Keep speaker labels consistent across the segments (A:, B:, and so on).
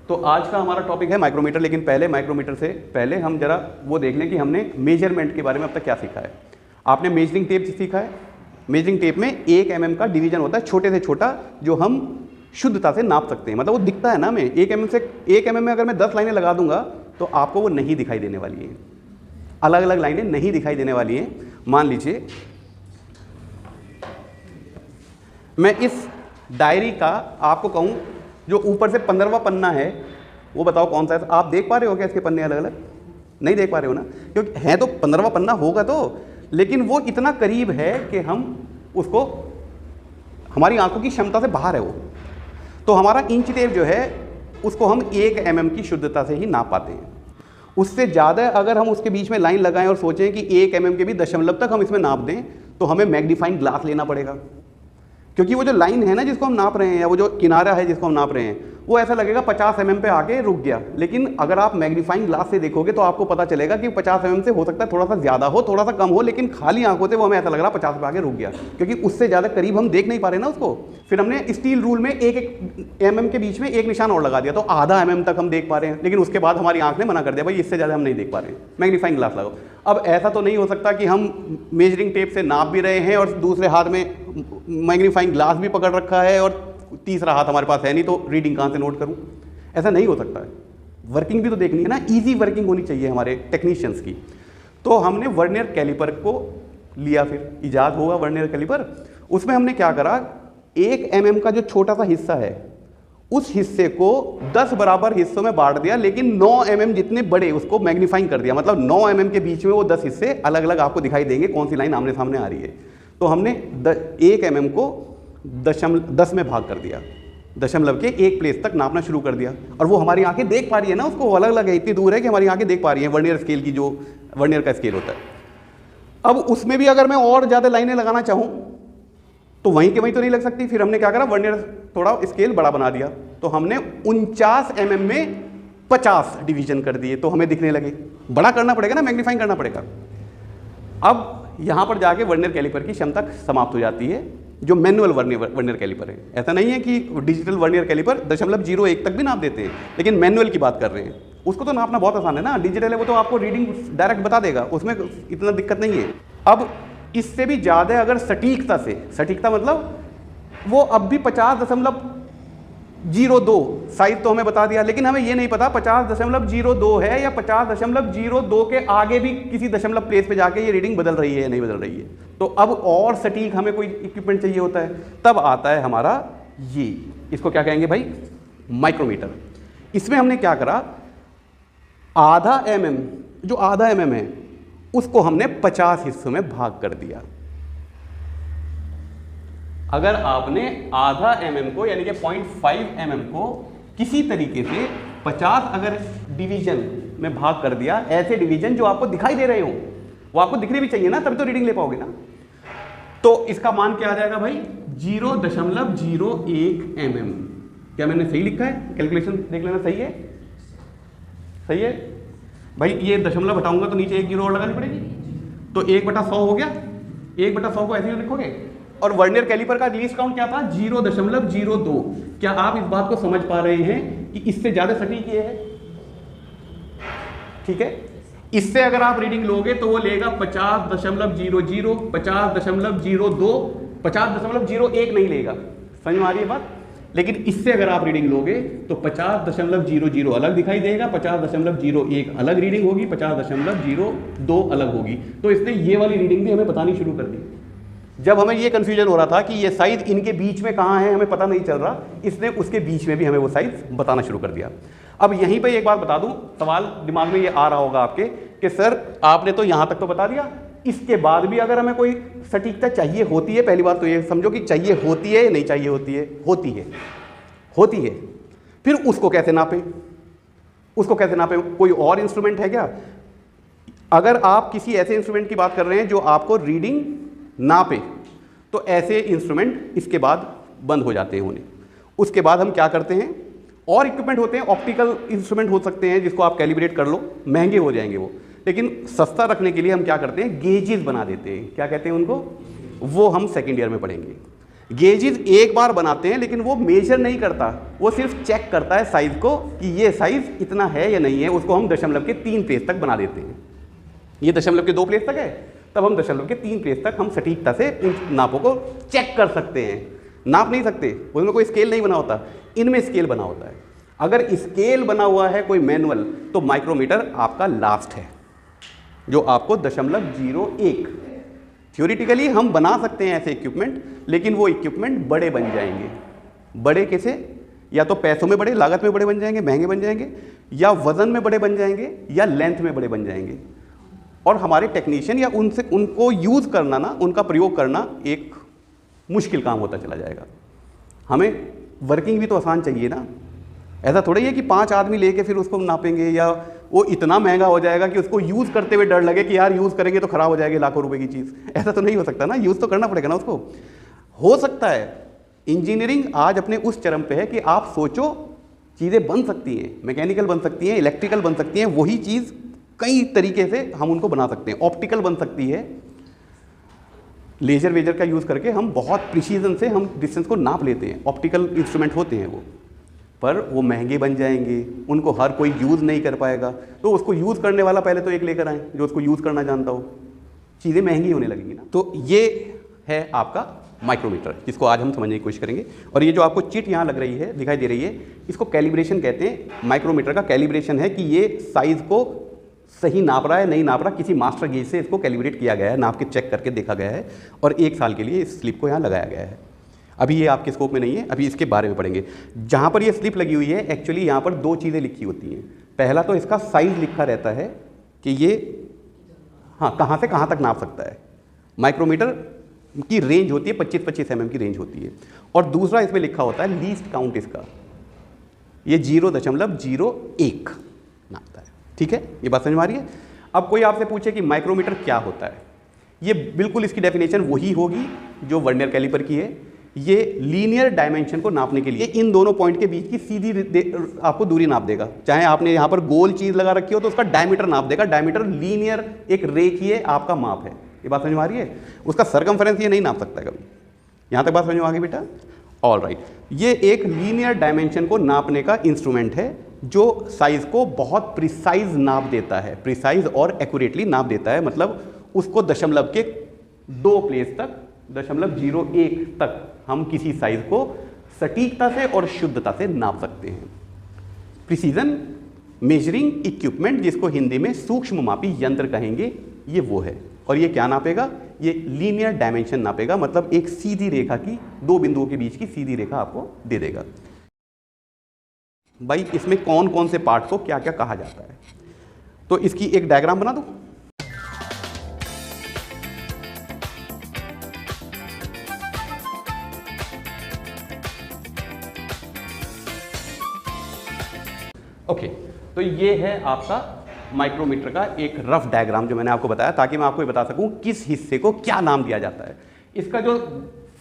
A: तो आज का हमारा टॉपिक है माइक्रोमीटर, लेकिन पहले माइक्रोमीटर से पहले हम जरा वो देख लें कि हमने मेजरमेंट के बारे में अब तक क्या सीखा है। आपने मेजरिंग टेप सीखा है। मेजरिंग टेप में 1 mm का डिवीजन होता है, छोटे से छोटा, जो हम शुद्धता से नाप सकते हैं। मतलब वो दिखता है ना, मैं 1 mm में अगर मैं 10 लाइनें लगा दूंगा तो आपको वो नहीं दिखाई देने वाली है, अलग अलग लाइनें नहीं दिखाई देने वाली हैं। मान लीजिए मैं इस डायरी का आपको कहूँ जो ऊपर से 15वां पन्ना है, वो बताओ कौन सा है। आप देख पा रहे हो क्या इसके पन्ने अलग अलग? नहीं देख पा रहे हो ना, क्योंकि है तो 15वां पन्ना होगा तो, लेकिन वो इतना करीब है कि हम उसको, हमारी आंखों की क्षमता से बाहर है वो। तो हमारा इंच टेप जो है उसको हम 1 mm की शुद्धता से ही नाप पाते हैं। उससे ज़्यादा अगर हम उसके बीच में लाइन लगाएं और सोचें कि 1 mm के भी दशमलव तक हम इसमें नाप दें, तो हमें मैग्नीफाइंग ग्लास लेना पड़ेगा, क्योंकि वो जो लाइन है ना जिसको हम नाप रहे हैं, या वो जो किनारा है जिसको हम नाप रहे हैं, वो ऐसा लगेगा 50 mm पे आके रुक गया। लेकिन अगर आप मैग्नीफाइंग ग्लास से देखोगे तो आपको पता चलेगा कि 50 mm से हो सकता है थोड़ा सा ज़्यादा हो, थोड़ा सा कम हो, लेकिन खाली आंखों से वो हमें ऐसा लग रहा 50 पे आके रुक गया, क्योंकि उससे ज़्यादा करीब हम देख नहीं पा रहे ना उसको। फिर हमने स्टील रूल में 1 mm के बीच में एक निशान और लगा दिया, तो आधा mm तक हम देख पा रहे हैं। लेकिन उसके बाद हमारी आंख ने मना कर दिया, भाई इससे ज़्यादा हम नहीं देख पा रहे हैं, मैग्नीफाइंग ग्लास लगाओ। अब ऐसा तो नहीं हो सकता कि हम मेजरिंग टेप से नाप भी रहे हैं और दूसरे हाथ में मैग्नीफाइंग ग्लास भी पकड़ रखा है और तीसरा हाथ हमारे पास है नहीं, तो रीडिंग कहाँ से नोट करूँ? ऐसा नहीं हो सकता है। वर्किंग भी तो देखनी है ना, इजी वर्किंग होनी चाहिए हमारे टेक्नीशियंस की। तो हमने वर्नियर कैलिपर को लिया, फिर इजाद हुआ वर्नियर कैलिपर। उसमें हमने क्या करा, 1 mm का जो छोटा सा हिस्सा है उस हिस्से को 10 बराबर हिस्सों में बांट दिया, लेकिन 9 mm जितने बड़े उसको मैग्नीफाइंग कर दिया। मतलब 9 mm के बीच में वो 10 हिस्से अलग अलग आपको दिखाई देंगे, कौन सी लाइन आमने सामने आ रही है। तो हमने 1 mm को 10 में भाग कर दिया, दशमलव के एक प्लेस तक नापना शुरू कर दिया। और वो हमारी आंखें देख पा रही है ना उसको, अलग अलग है, इतनी दूर है कि हमारी आंखें देख पा रही हैं वर्नियर स्केल की, जो वर्नियर का स्केल होता है। अब उसमें भी अगर मैं और ज़्यादा लाइनें लगाना चाहूँ तो वहीं के वहीं तो नहीं लग सकती। फिर हमने क्या करा, वर्नियर थोड़ा स्केल बड़ा बना दिया, तो हमने 49 mm में 50 डिवीजन कर दिए, तो हमें दिखने लगे। बड़ा करना पड़ेगा ना, मैग्नीफाइंग करना पड़ेगा। अब यहाँ पर जाके वर्नियर कैलिपर की क्षमता समाप्त हो जाती है, जो मैनुअल वर्नियर कैलिपर है। ऐसा नहीं है कि डिजिटल वर्नियर कैलिपर 0.01 तक भी नाप देते हैं, लेकिन मैनुअल की बात कर रहे हैं, उसको तो नापना बहुत आसान है ना। डिजिटल है वो तो आपको रीडिंग डायरेक्ट बता देगा, उसमें इतना दिक्कत नहीं है। अब इससे भी ज़्यादा अगर सटीकता से, सटीकता मतलब वो अब भी 50.02 साइज तो हमें बता दिया, लेकिन हमें ये नहीं पता 50.02 है या 50.02 के आगे भी किसी दशमलव प्लेस पे जाके ये रीडिंग बदल रही है या नहीं बदल रही है। तो अब और सटीक हमें कोई इक्विपमेंट चाहिए होता है, तब आता है हमारा ये, इसको क्या कहेंगे भाई, माइक्रोमीटर। इसमें हमने क्या करा, आधा mm, जो आधा mm है उसको हमने 50 हिस्सों में भाग कर दिया। अगर आपने आधा mm को यानी कि 0.5 mm को किसी तरीके से 50 अगर डिवीजन में भाग कर दिया, ऐसे डिवीजन जो आपको दिखाई दे रहे हो, वो आपको दिखने भी चाहिए ना, तभी तो रीडिंग ले पाओगे ना। तो इसका मान क्या आ जाएगा भाई, 0.01 mm। क्या मैंने सही लिखा है? कैलकुलेशन देख लेना, सही है? सही है भाई। ये दशमलव हटाऊंगा तो नीचे 1 0 और लगानी पड़ेगी, तो 1/100 हो गया। 1/100 को ऐसे ही लिखोगे। और वर्नियर कैलिपर का लीस्ट काउंट क्या था, 0.02। क्या आप इस बात को समझ पा रहे हैं कि इससे ज्यादा सटीक ये है? ठीक है, इससे अगर आप रीडिंग लोगे तो वो लेगा 50.00, 50.02, 50.01 नहीं लेगा। समझ में आ रही है बात? लेकिन इससे अगर आप रीडिंग लोगे तो 50.00 अलग दिखाई देगा, 50.01 अलग रीडिंग होगी, 50.02 अलग होगी। तो इसने ये वाली रीडिंग भी हमें बतानी शुरू कर दी। जब हमें ये कंफ्यूजन हो रहा था कि ये साइज इनके बीच में कहाँ है, हमें पता नहीं चल रहा, इसने उसके बीच में भी हमें वो साइज बताना शुरू कर दिया। अब यहीं पे एक बात बता दूं, सवाल दिमाग में ये आ रहा होगा आपके कि सर आपने तो यहाँ तक तो बता दिया, इसके बाद भी अगर हमें कोई सटीकता चाहिए होती है, पहली बात तो ये समझो कि चाहिए होती है या नहीं चाहिए होती है? होती है। फिर उसको कैसे नापें? कोई और इंस्ट्रूमेंट है क्या? अगर आप किसी ऐसे इंस्ट्रूमेंट की बात कर रहे हैं जो आपको रीडिंग नापे, तो ऐसे इंस्ट्रूमेंट इसके बाद बंद हो जाते हैं होने। उसके बाद हम क्या करते हैं, और इक्विपमेंट होते हैं, ऑप्टिकल इंस्ट्रूमेंट हो सकते हैं जिसको आप कैलिब्रेट कर लो, महंगे हो जाएंगे वो, लेकिन सस्ता रखने के लिए हम क्या करते हैं, गेजेस बना देते हैं। क्या कहते हैं उनको? वो हम सेकेंड ईयर में पढ़ेंगे। गेजेस एक बार बनाते हैं लेकिन वो मेजर नहीं करता, वो सिर्फ चेक करता है साइज को कि ये साइज इतना है या नहीं है। उसको हम दशमलव के 3 प्लेस तक बना देते हैं। ये दशमलव के 2 प्लेस तक है, तब हम दशमलव के 3 प्लेस तक हम सटीकता से इन नापों को चेक कर सकते हैं। नाप नहीं सकते, उसमें कोई स्केल नहीं बना होता, इनमें स्केल बना होता है। अगर स्केल बना हुआ है कोई मैनुअल, तो माइक्रोमीटर आपका लास्ट है, जो आपको 0.01। थ्योरेटिकली हम बना सकते हैं ऐसे इक्विपमेंट, लेकिन वो इक्विपमेंट बड़े बन जाएंगे। बड़े कैसे? या तो पैसों में बड़े, लागत में बड़े बन जाएंगे, महंगे बन जाएंगे, या वजन में बड़े बन जाएंगे, या लेंथ में बड़े बन जाएंगे। और हमारे टेक्नीशियन या उनको यूज़ करना ना, उनका प्रयोग करना एक मुश्किल काम होता चला जाएगा। हमें वर्किंग भी तो आसान चाहिए ना। ऐसा थोड़ा ही है कि 5 आदमी लेके फिर उसको नापेंगे, या वो इतना महंगा हो जाएगा कि उसको यूज़ करते हुए डर लगे कि यार यूज़ करेंगे तो ख़राब हो जाएगी लाखों रुपए की चीज़। ऐसा तो नहीं हो सकता ना, यूज़ तो करना पड़ेगा ना उसको। हो सकता है इंजीनियरिंग आज अपने उस चरम पे है कि आप सोचो चीज़ें बन सकती हैं, मैकेनिकल बन सकती हैं, इलेक्ट्रिकल बन सकती हैं, वही चीज़ कई तरीके से हम उनको बना सकते हैं। ऑप्टिकल बन सकती है, लेजर वेजर का यूज़ करके हम बहुत प्रिसीजन से हम डिस्टेंस को नाप लेते हैं। ऑप्टिकल इंस्ट्रूमेंट होते हैं वो, पर वो महंगे बन जाएंगे, उनको हर कोई यूज़ नहीं कर पाएगा। तो उसको यूज़ करने वाला पहले तो एक लेकर आए जो उसको यूज़ करना जानता हो। चीज़ें महंगी होने लगेंगी ना। तो ये है आपका माइक्रोमीटर, जिसको आज हम समझने की कोशिश करेंगे। और ये जो आपको चिट यहाँ लग रही है, दिखाई दे रही है, इसको कैलिब्रेशन कहते हैं। माइक्रोमीटर का कैलिब्रेशन है कि ये साइज़ को सही नाप रहा है नहीं नाप रहा, किसी मास्टर गेज से इसको कैलिब्रेट किया गया है, नाप के चेक करके देखा गया है, और 1 साल के लिए इस स्लिप को यहाँ लगाया गया है। अभी ये आपके स्कोप में नहीं है, अभी इसके बारे में पढ़ेंगे। जहाँ पर ये स्लिप लगी हुई है, एक्चुअली यहाँ पर 2 चीज़ें लिखी होती हैं। पहला तो इसका साइज़ लिखा रहता है कि ये कहाँ से कहाँ तक नाप सकता है। माइक्रोमीटर की रेंज होती है 25-25 mm की रेंज होती है। और दूसरा इसमें लिखा होता है लीस्ट काउंट इसका, ये 0.01 नापता है। ठीक है, ये बात समझ में आ रही है। अब कोई आपसे पूछे कि माइक्रोमीटर क्या होता है, ये बिल्कुल इसकी डेफिनेशन वही होगी जो वर्नियर कैलिपर की है। ये लीनियर डायमेंशन को नापने के लिए इन दोनों पॉइंट के बीच की सीधी आपको दूरी नाप देगा। चाहे आपने यहाँ पर गोल चीज़ लगा रखी हो तो उसका डायमीटर नाप देगा। डायमीटर लीनियर एक रेखीय आपका माप है। ये बात समझ में आ रही है। उसका सरकमफेरेंस ये नहीं नाप सकता कभी। यहाँ तक बात समझ में आ गई बेटा? All right. ये एक लीनियर डायमेंशन को नापने का इंस्ट्रूमेंट है जो साइज को बहुत प्रिसाइज नाप देता है, प्रिसाइज और एक्यूरेटली नाप देता है। मतलब उसको दशमलव के 2 प्लेस तक, 0.01 तक हम किसी साइज को सटीकता से और शुद्धता से नाप सकते हैं। प्रिसीजन मेजरिंग इक्विपमेंट, जिसको हिंदी में सूक्ष्म मापी यंत्र कहेंगे, ये वो है। और ये क्या नापेगा? ये लीनियर डायमेंशन नापेगा, मतलब एक सीधी रेखा की 2 बिंदुओं के बीच की सीधी रेखा आपको दे देगा। भाई इसमें कौन कौन से पार्ट को क्या क्या कहा जाता है, तो इसकी एक डायग्राम बना दो। ओके, तो ये है आपका माइक्रोमीटर का एक रफ डायग्राम जो मैंने आपको बताया, ताकि मैं आपको ये बता सकूं किस हिस्से को क्या नाम दिया जाता है। इसका जो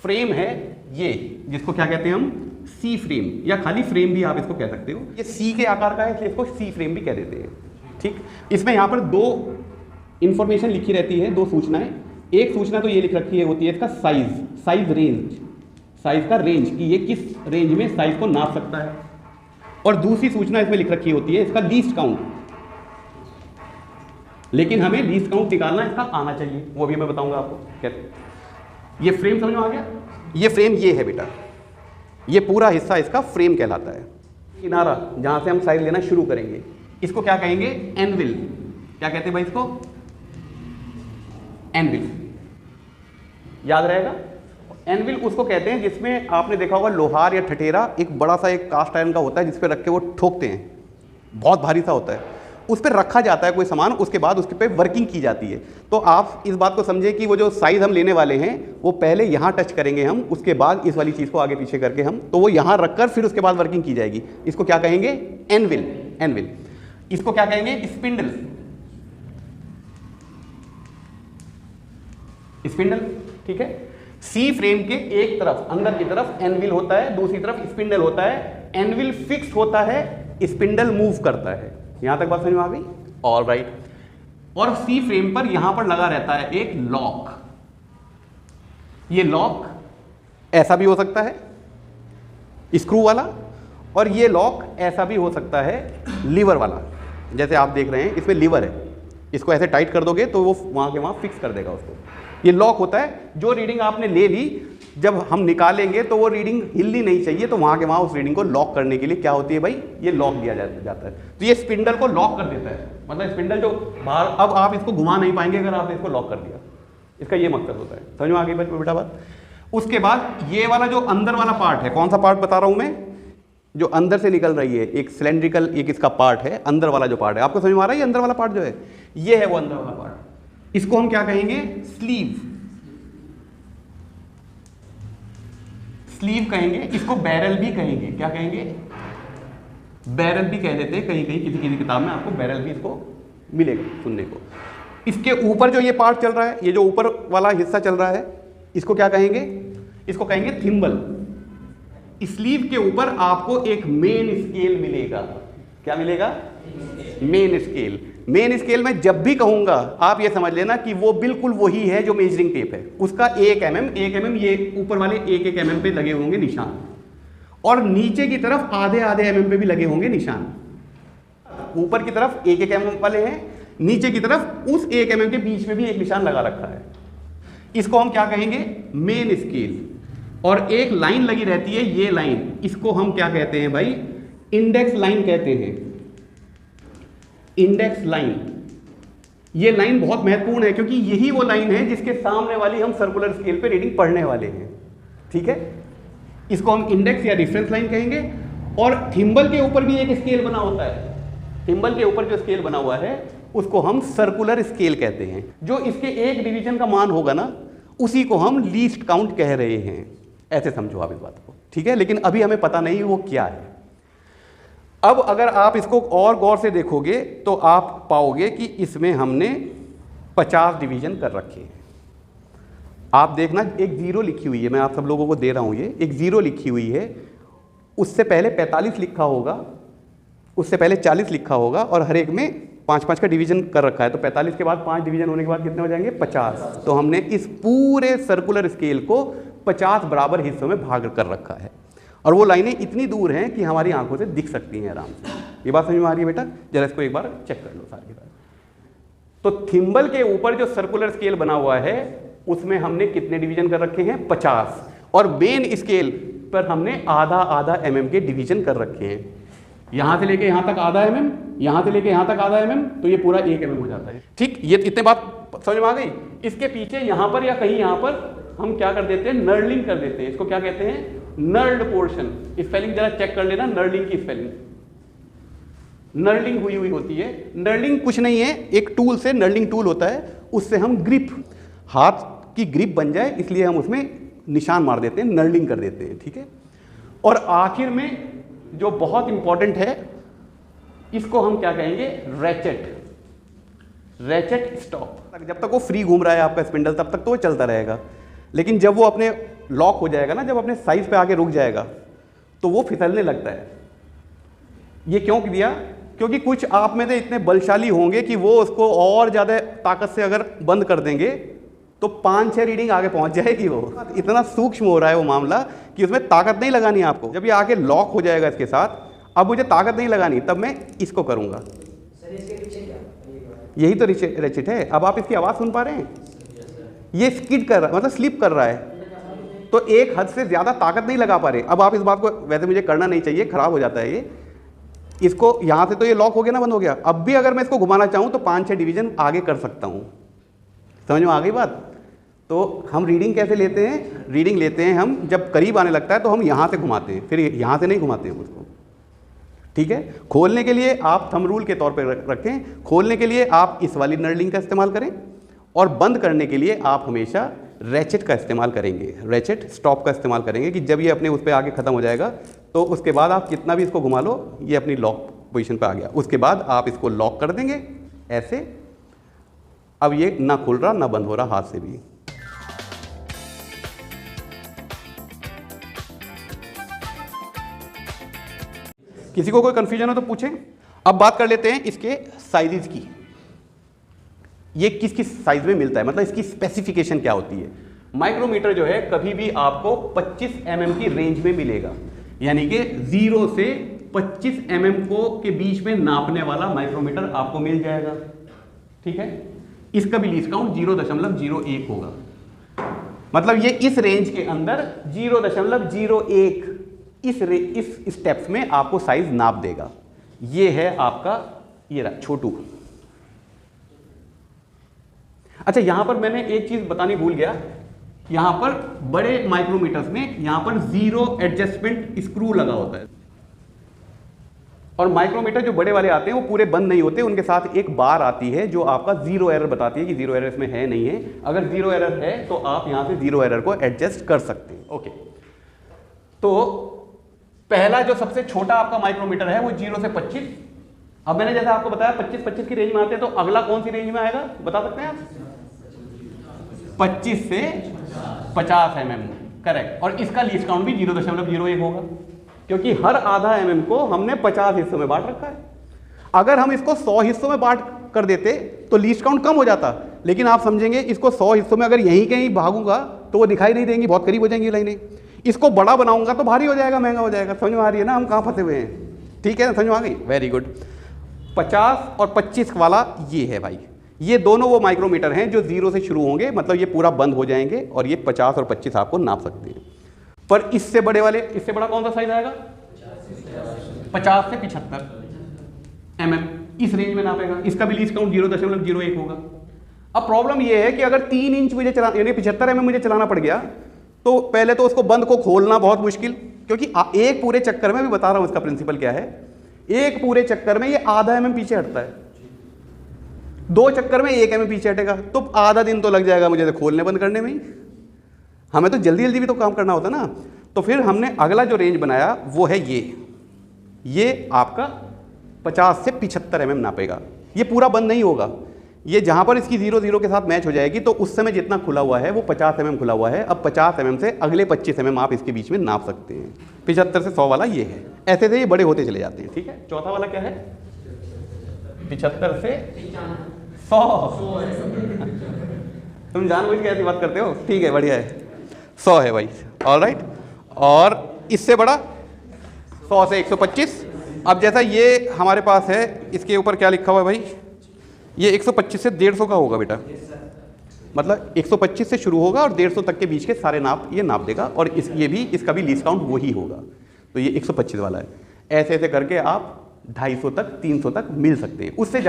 A: फ्रेम है, ये जिसको क्या कहते हैं हम, सी फ्रेम, या खाली फ्रेम भी आप इसको कह सकते हो। ये सी के आकार का है, इसलिए इसको सी फ्रेम भी कह देते हैं। ठीक, इसमें यहाँ पर 2 इंफॉर्मेशन लिखी रहती है, 2 सूचनाएं। एक सूचना तो ये लिख रखी है होती है इसका साइज रेंज, साइज का रेंज कि ये किस रेंज में साइज को नाप सकता है। और दूसरी सूचना इसमें लिख रखी होती है इसका लीस्ट काउंट। लेकिन हमें लीस्ट काउंट निकालना इसका आना चाहिए, वो भी मैं बताऊंगा आपको कैसे। ये फ्रेम समझ में आ गया? ये फ्रेम ये है बेटा, ये पूरा हिस्सा इसका फ्रेम कहलाता है। किनारा जहां से हम साइज लेना शुरू करेंगे, इसको क्या कहेंगे? एनविल। क्या कहते हैं भाई इसको? एनविल। याद रहेगा? एनविल उसको कहते हैं जिसमें आपने देखा होगा लोहार या ठठेरा एक बड़ा सा एक कास्ट आयरन का होता है, जिस पे रख के वो ठोकते हैं, बहुत भारी सा होता है, उस पर रखा जाता है कोई सामान, उसके बाद उसके पे वर्किंग की जाती है। तो आप इस बात को समझें कि वो जो साइज हम लेने वाले हैं वो पहले यहाँ टच करेंगे हम, उसके बाद इस वाली चीज़ को आगे पीछे करके हम, तो वो यहाँ रखकर फिर उसके बाद वर्किंग की जाएगी। इसको क्या कहेंगे? एनविल। एनविल। इसको क्या कहेंगे? स्पिंडल। स्पिंडल, ठीक है। सी फ्रेम के एक तरफ अंदर की तरफ एनविल होता है, दूसरी तरफ स्पिंडल होता है। एनविल फिक्स होता है, स्पिंडल मूव करता है। यहां तक बात समझ में आ गई? All right. और सी फ्रेम पर यहां पर लगा रहता है एक लॉक। ये लॉक ऐसा भी हो सकता है स्क्रू वाला, और ये लॉक ऐसा भी हो सकता है लीवर वाला। जैसे आप देख रहे हैं इसमें लीवर है, इसको ऐसे टाइट कर दोगे तो वो वहाँ के वहाँ फिक्स कर देगा उसको। ये लॉक होता है, जो रीडिंग आपने ले ली जब हम निकालेंगे तो वो रीडिंग हिलनी नहीं चाहिए, तो वहाँ के वहाँ उस रीडिंग को लॉक करने के लिए क्या होती है भाई, ये लॉक दिया जाता है। तो ये स्पिंडल को लॉक कर देता है, मतलब स्पिंडल जो बाहर, अब आप इसको घुमा नहीं पाएंगे अगर आपने इसको लॉक कर दिया, इसका ये मकसद होता है। समझ में आ गई बेटा बात। उसके बाद ये वाला जो अंदर वाला पार्ट है, कौन सा पार्ट बता रहा हूँ मैं, जो अंदर से निकल रही है, एक सिलेंड्रिकल एक इसका पार्ट है, अंदर वाला जो पार्ट है, आपको समझ में आ रहा है ये अंदर वाला पार्ट जो है, ये है वो अंदर वाला पार्ट। इसको हम क्या कहेंगे, स्लीव, स्लीव कहेंगे, इसको बैरल भी कहेंगे। क्या कहेंगे, बैरल भी कह देते हैं, कहीं कहीं किसी किसी किताब में आपको बैरल भी इसको मिलेगा सुनने को। इसके ऊपर जो ये पार्ट चल रहा है, ये जो ऊपर वाला हिस्सा चल रहा है, इसको क्या कहेंगे, इसको कहेंगे थिम्बल। स्लीव के ऊपर आपको एक मेन स्केल मिलेगा। क्या मिलेगा, मेन स्केल। मेन स्केल में जब भी कहूंगा आप ये समझ लेना कि वो बिल्कुल वही है जो मेजरिंग टेप है, उसका 1 mm ये ऊपर वाले 1 mm पे लगे होंगे निशान, और नीचे की तरफ आधे आधे mm पे भी लगे होंगे निशान। ऊपर की तरफ 1 mm वाले हैं, नीचे की तरफ उस 1 mm के बीच में भी एक निशान लगा रखा है। इसको हम क्या कहेंगे, मेन स्केल। और एक लाइन लगी रहती है, ये लाइन, इसको हम क्या कहते हैं भाई, इंडेक्स लाइन कहते हैं। इंडेक्स लाइन, ये लाइन बहुत महत्वपूर्ण है क्योंकि यही वो लाइन है जिसके सामने वाली हम सर्कुलर स्केल पे रीडिंग पढ़ने वाले हैं। ठीक है, इसको हम इंडेक्स या रेफरेंस लाइन कहेंगे। और थिम्बल के ऊपर भी एक स्केल बना होता है, थिम्बल के ऊपर जो स्केल बना हुआ है उसको हम सर्कुलर स्केल कहते हैं। जो इसके एक डिवीजन का मान होगा ना, उसी को हम लीस्ट काउंट कह रहे हैं। ऐसे समझो आप इस बात को, ठीक है। लेकिन अभी हमें पता नहीं वो क्या है। अब अगर आप इसको और गौर से देखोगे तो आप पाओगे कि इसमें हमने 50 डिवीजन कर रखे हैं। आप देखना, एक जीरो लिखी हुई है, मैं आप सब लोगों को दे रहा हूं, ये एक जीरो लिखी हुई है, उससे पहले 45 लिखा होगा, उससे पहले 40 लिखा होगा, और हर एक में 5-5 का डिवीजन कर रखा है। तो 45 के बाद 5 डिवीजन होने के बाद कितने हो जाएंगे, 50। तो हमने इस पूरे सर्कुलर स्केल को 50 बराबर हिस्सों में भाग कर रखा है, और वो लाइनें इतनी दूर हैं कि हमारी आंखों से दिख सकती हैं आराम से। ये बात समझ में आ रही है बेटा, जरा इसको एक बार चेक कर लो सारी बात। तो थिम्बल के ऊपर जो सर्कुलर स्केल बना हुआ है उसमें हमने कितने डिवीजन कर रखे हैं, 50, और मेन स्केल पर हमने आधा आधा mm के डिवीजन कर रखे हैं। यहां से लेके यहां तक आधा mm, यहां से लेके यहां तक आधा mm, तो ये पूरा 1 mm हो जाता है। ठीक, ये इतने बात समझ में आ गई। इसके पीछे यहां पर या कहीं यहां पर हम क्या कर देते हैं, नर्लिंग कर देते हैं। इसको क्या कहते हैं, नर्ल्ड पोर्शन। स्पेलिंग जरा चेक कर लेना, नर्लिंग की स्पेलिंग, नर्लिंग हुई होती है। नर्लिंग कुछ नहीं है, एक टूल से, नर्लिंग टूल होता है, उससे हम ग्रिप, हाथ की ग्रिप बन जाए इसलिए हम उसमें निशान मार देते हैं, नर्लिंग कर देते हैं। ठीक है, और आखिर में जो बहुत इंपॉर्टेंट है, इसको हम क्या कहेंगे, रैचेट। Ratchet stop. जब तक वो फ्री घूम रहा है आपका स्पिंडल तब तक तो वो चलता रहेगा, लेकिन जब वो अपने लॉक हो जाएगा ना, जब अपने साइज पे आके रुक जाएगा तो वो फिसलने लगता है। ये क्यों दिया, क्योंकि कुछ आप में से इतने बलशाली होंगे कि वो उसको और ज़्यादा ताकत से अगर बंद कर देंगे तो 5-6 रीडिंग आगे पहुंच जाएगी। वो इतना सूक्ष्म हो रहा है वो मामला कि उसमें ताकत नहीं लगानी आपको। जब ये आके लॉक हो जाएगा इसके साथ, अब मुझे ताकत नहीं लगानी, तब मैं इसको करूँगा। यही तो रेचेट है। अब आप इसकी आवाज़ सुन पा रहे हैं, ये स्किड कर रहा है, मतलब स्लिप कर रहा है, तो एक हद से ज़्यादा ताकत नहीं लगा पा रहे। अब आप इस बात को, वैसे मुझे करना नहीं चाहिए, खराब हो जाता है ये, इसको यहाँ से तो ये लॉक हो गया ना, बंद हो गया। अब भी अगर मैं इसको घुमाना चाहूँ तो 5-6 डिवीजन आगे कर सकता हूँ। समझ में आ गई बात। तो हम रीडिंग कैसे लेते हैं, रीडिंग लेते हैं हम जब करीब आने लगता है तो हम यहाँ से घुमाते हैं, फिर यहाँ से नहीं घुमाते हैं उसको। ठीक है, खोलने के लिए आप थंब रूल के तौर पर रखें, खोलने के लिए आप इस वाली नर्लिंग का इस्तेमाल करें, और बंद करने के लिए आप हमेशा रैचेट का इस्तेमाल करेंगे, रैचेट स्टॉप का इस्तेमाल करेंगे, कि जब ये अपने उस पर आगे ख़त्म हो जाएगा तो उसके बाद आप कितना भी इसको घुमा लो, ये अपनी लॉक पोजीशन पे आ गया। उसके बाद आप इसको लॉक कर देंगे ऐसे। अब ये ना खुल रहा ना बंद हो रहा हाथ से भी। किसी को कोई कंफ्यूजन हो तो पूछें। अब बात कर लेते हैं इसके साइजेस की, ये किस किस साइज में मिलता है, मतलब इसकी स्पेसिफिकेशन क्या होती है। माइक्रोमीटर जो है कभी भी आपको 25 mm की रेंज में मिलेगा, यानी कि 0 से 25 mm को के बीच में नापने वाला माइक्रोमीटर आपको मिल जाएगा। ठीक है, इसका भी लीस्ट काउंट 0.01 होगा, मतलब ये इस रेंज के अंदर 0.01 इस स्टेप्स में आपको साइज नाप देगा। ये है आपका ये रहा छोटू। अच्छा, यहां पर मैंने एक चीज बतानी भूल गया, यहां पर बड़े माइक्रोमीटर्स में यहां पर 0 एडजस्टमेंट स्क्रू लगा होता है, और माइक्रोमीटर जो बड़े वाले आते हैं वो पूरे बंद नहीं होते, उनके साथ एक बार आती है जो आपका 0 एरर बताती है कि 0 एरर इसमें है नहीं है। अगर 0 एरर है तो आप यहां से 0 एरर को एडजस्ट कर सकते हैं। ओके, तो पहला जो सबसे छोटा आपका माइक्रोमीटर है वो 0 से 25। अब मैंने जैसे आपको बताया 25 की रेंज में आते हैं, तो अगला कौन सी रेंज में आएगा बता सकते हैं आप? 25 से 50 mm, करेक्ट। और इसका लीस्ट काउंट भी 0.01 होगा, क्योंकि हर आधा mm को हमने 50 हिस्सों में बांट रखा है। अगर हम इसको 100 हिस्सों में बांट कर देते तो लीस्ट काउंट कम हो जाता, लेकिन आप समझेंगे इसको 100 हिस्सों में अगर यहीं कहीं भागूंगा तो वो दिखाई नहीं देंगी, बहुत करीब हो जाएंगी लाइनें। इसको बड़ा बनाऊंगा तो भारी हो जाएगा, महंगा हो जाएगा। समझ में आ रही है ना हम कहाँ फंसे हुए हैं? ठीक है ना, समझ में आ गई? Very good. 50 और 25 वाला ये है भाई, ये दोनों वो माइक्रोमीटर हैं जो 0 से शुरू होंगे, मतलब ये पूरा बंद हो जाएंगे और ये 50 और 25 आपको नाप सकते हैं। पर इससे बड़े वाले, इससे बड़ा कौन सा साइज आएगा? 50 से 75 mm, इस रेंज में नापेगा। इसका भी लीस्ट काउंट 0.01 होगा। अब प्रॉब्लम ये है कि अगर 3 इंच मुझे चलाना, यानी 75 mm मुझे चलाना पड़ गया, तो पहले तो उसको बंद को खोलना बहुत मुश्किल, क्योंकि एक पूरे चक्कर में, भी बता रहा हूं इसका प्रिंसिपल क्या है, एक पूरे चक्कर में ये आधा mm पीछे हटता है, 2 चक्कर में 1 mm पीछे हटेगा, तो आधा दिन तो लग जाएगा मुझे तो खोलने बंद करने में ही। हमें तो जल्दी जल्दी भी तो काम करना होता ना। तो फिर हमने अगला जो रेंज बनाया वो है ये आपका 50 से 75 mm नापेगा। ये पूरा बंद नहीं होगा, ये जहां पर इसकी 0 के साथ मैच हो जाएगी, तो उस समय जितना खुला हुआ है वो 50 mm खुला हुआ है। अब 50 mm से अगले 25 mm आप इसके बीच में नाप सकते हैं। 75 से 100 वाला ये है, ऐसे से ये बड़े होते चले जाते हैं। ठीक है, चौथा वाला क्या है? 75 से 100। तुम जानबूझ के ऐसी बात करते हो? ठीक है, बढ़िया है, 100 है भाई, ऑलराइट। और इससे बड़ा 100 से 125। अब जैसा ये हमारे पास है, इसके ऊपर क्या लिखा हुआ है भाई? ये 125 से 150 का होगा बेटा, मतलब 125 से शुरू होगा और 150 तक के बीच के सारे नाप ये नाप देगा, और इसका भी लीस्ट काउंट वही होगा। तो ये 125 वाला है। ऐसे ऐसे करके आप 250 तक 300 तक मिल सकते हैं। उससे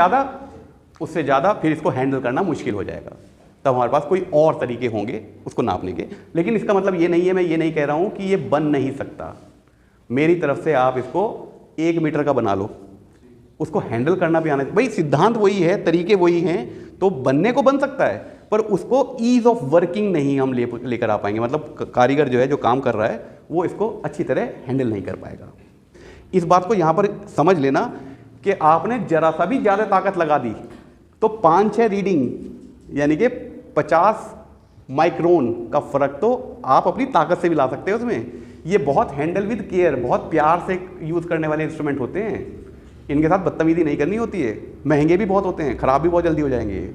A: ज़्यादा फिर इसको हैंडल करना मुश्किल हो जाएगा, तब हमारे पास कोई और तरीके होंगे उसको नापने के। लेकिन इसका मतलब ये नहीं है, मैं ये नहीं कह रहा हूँ कि ये बन नहीं सकता। मेरी तरफ से आप इसको 1 मीटर का बना लो, उसको हैंडल करना भी आना चाहिए भाई। सिद्धांत वही है, तरीके वही हैं, तो बनने को बन सकता है, पर उसको ईज ऑफ वर्किंग नहीं हम लेकर आ पाएंगे। मतलब कारीगर जो है, जो काम कर रहा है, वो इसको अच्छी तरह हैंडल नहीं कर पाएगा। इस बात को यहाँ पर समझ लेना कि आपने जरा सा भी ज़्यादा ताकत लगा दी तो 5-6 रीडिंग, यानी कि 50 माइक्रोन का फ़र्क तो आप अपनी ताकत से भी ला सकते हो उसमें। ये बहुत हैंडल विद केयर, बहुत प्यार से यूज़ करने वाले इंस्ट्रूमेंट होते हैं। इनके साथ बदतमीजी नहीं करनी होती है। महंगे भी बहुत होते हैं, ख़राब भी बहुत जल्दी हो जाएंगे।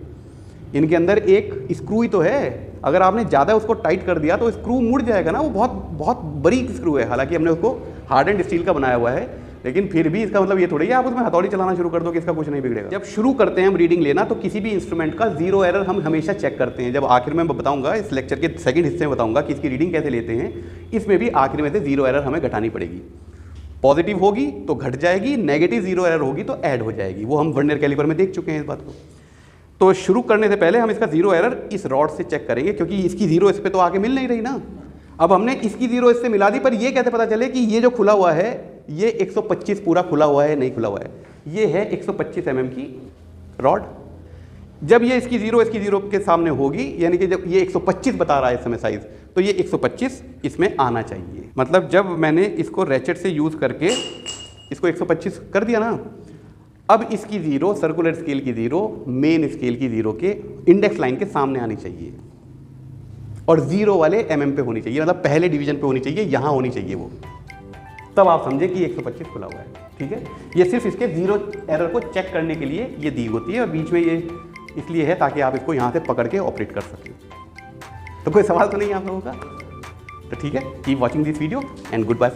A: इनके अंदर एक स्क्रू ही तो है, अगर आपने ज़्यादा उसको टाइट कर दिया तो स्क्रू मुड़ जाएगा ना। वो बहुत बहुत बारीक स्क्रू है, हालांकि हमने उसको हार्ड एंड स्टील का बनाया हुआ है, लेकिन फिर भी इसका मतलब ये थोड़ी है आप उसमें हथौड़ी चलाना शुरू कर दो कि इसका कुछ नहीं बिगड़ेगा। जब शुरू करते हैं हम रीडिंग लेना, तो किसी भी इंस्ट्रूमेंट का 0 एरर हम हमेशा चेक करते हैं। जब आखिर में मैं बताऊंगा, इस लेक्चर के सेकंड हिस्से में बताऊंगा कि इसकी रीडिंग कैसे लेते हैं, इसमें भी आखिर में से 0 एरर हमें घटानी पड़ेगी। पॉजिटिव होगी तो घट जाएगी, नेगेटिव 0 एरर होगी तो ऐड हो जाएगी। वो हम वर्नियर कैलिपर में देख चुके हैं इस बात को। तो शुरू करने से पहले हम इसका 0 एरर इस रॉड से चेक करेंगे, क्योंकि इसकी 0 इस पे तो आगे मिल नहीं रही ना। अब हमने इसकी 0 इससे मिला दी, पर ये कैसे पता चले कि ये जो खुला हुआ है ये 125 पूरा खुला हुआ है नहीं खुला हुआ है? ये है 125 mm की रॉड। जब ये इसकी 0 के सामने होगी, यानी कि जब ये 125 बता रहा है इस समय साइज, तो ये 125 इसमें आना चाहिए। मतलब जब मैंने इसको रैचेट से यूज़ करके इसको 125 कर दिया ना, अब इसकी 0 सर्कुलर स्केल की 0 मेन स्केल की 0 के इंडेक्स लाइन के सामने आनी चाहिए, और 0 वाले mm पे होनी चाहिए, मतलब पहले डिवीजन पे होनी चाहिए, यहाँ होनी चाहिए वो। तब आप समझे कि 125 खुला हुआ है। ठीक है, ये सिर्फ इसके 0 एरर को चेक करने के लिए ये दी होती है, और बीच में ये इसलिए है ताकि आप इसको यहाँ से पकड़ के ऑपरेट कर सकें। तो कोई सवाल तो नहीं है आप लोगों का? तो ठीक है, keep watching this video and good bye.